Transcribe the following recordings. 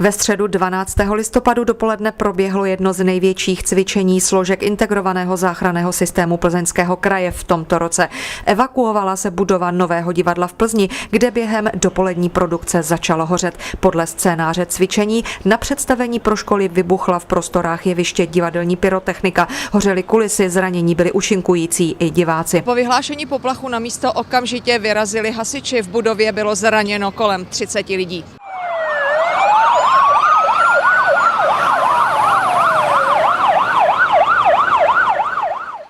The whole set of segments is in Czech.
Ve středu 12. listopadu dopoledne proběhlo jedno z největších cvičení složek integrovaného záchranného systému Plzeňského kraje v tomto roce. Evakuovala se budova Nového divadla v Plzni, kde během dopolední produkce začalo hořet. Podle scénáře cvičení na představení pro školy vybuchla v prostorách jeviště divadelní pyrotechnika. Hořely kulisy, zranění byli účinkující i diváci. Po vyhlášení poplachu na místo okamžitě vyrazili hasiči. V budově bylo zraněno kolem 30 lidí.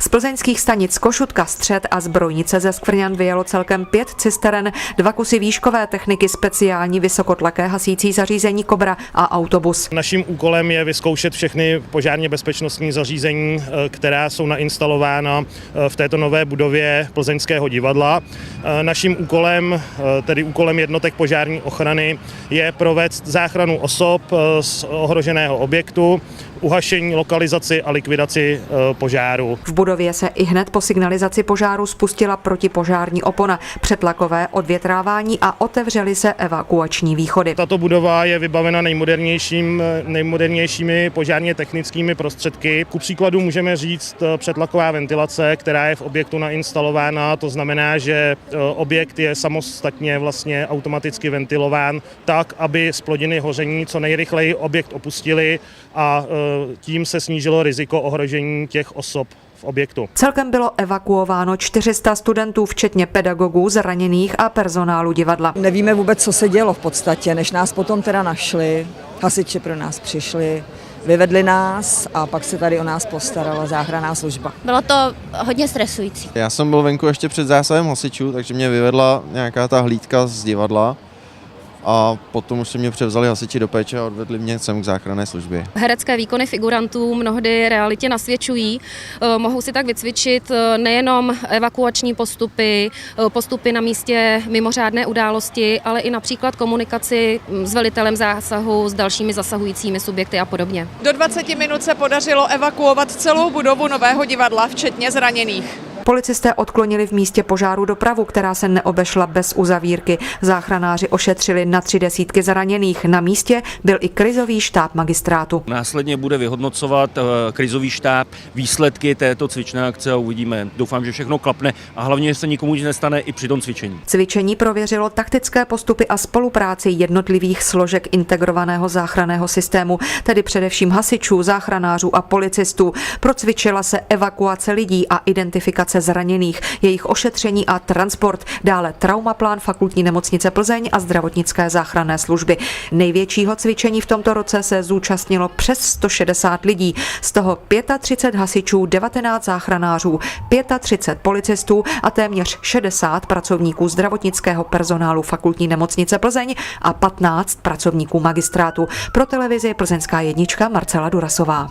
Z plzeňských stanic Košutka, Střed a Zbrojnice ze Skvrňan vyjelo celkem 5 cisteren, 2 kusy výškové techniky, speciální vysokotlaké hasící zařízení Kobra a autobus. Naším úkolem je vyzkoušet všechny požárně bezpečnostní zařízení, která jsou nainstalována v této nové budově Plzeňského divadla. Naším úkolem, tedy úkolem jednotek požární ochrany, je provést záchranu osob z ohroženého objektu, uhašení, lokalizaci a likvidaci požáru. V budově se ihned po signalizaci požáru spustila protipožární opona, přetlakové odvětrávání a otevřely se evakuační východy. Tato budova je vybavena nejmodernějšími požárně technickými prostředky. Ku příkladu můžeme říct přetlaková ventilace, která je v objektu nainstalována, to znamená, že objekt je samostatně vlastně automaticky ventilován tak, aby zplodiny hoření co nejrychleji objekt opustili a tím se snížilo riziko ohrožení těch osob v objektu. Celkem bylo evakuováno 400 studentů, včetně pedagogů, zraněných a personálu divadla. Nevíme vůbec, co se dělo v podstatě, než nás potom teda našli, hasiči pro nás přišli, vyvedli nás a pak se tady o nás postarala záchranná služba. Bylo to hodně stresující. Já jsem byl venku ještě před zásahem hasičů, takže mě vyvedla nějaká ta hlídka z divadla. A potom už se mě převzali hasiči do péče a odvedli mě sem k záchranné službě. Herecké výkony figurantů mnohdy realitě nasvědčují. Mohou si tak vycvičit nejenom evakuační postupy, postupy na místě mimořádné události, ale i například komunikaci s velitelem zásahu, s dalšími zasahujícími subjekty a podobně. Do 20 minut se podařilo evakuovat celou budovu Nového divadla, včetně zraněných. Policisté odklonili v místě požáru dopravu, která se neobešla bez uzavírky. Záchranáři ošetřili na 30 zraněných. Na místě byl i krizový štáb magistrátu. Následně bude vyhodnocovat krizový štáb výsledky této cvičné akce a uvidíme. Doufám, že všechno klapne a hlavně, že se nikomu nic nestane i při tom cvičení. Cvičení prověřilo taktické postupy a spolupráci jednotlivých složek integrovaného záchranného systému, tedy především hasičů, záchranářů a policistů. Procvičila se evakuace lidí a identifikace zraněných, jejich ošetření a transport, dále traumaplán Fakultní nemocnice Plzeň a zdravotnické záchranné služby. Největšího cvičení v tomto roce se zúčastnilo přes 160 lidí, z toho 35 hasičů, 19 záchranářů, 35 policistů a téměř 60 pracovníků zdravotnického personálu Fakultní nemocnice Plzeň a 15 pracovníků magistrátu. Pro televizi Plzeňská jednička Marcela Durasová.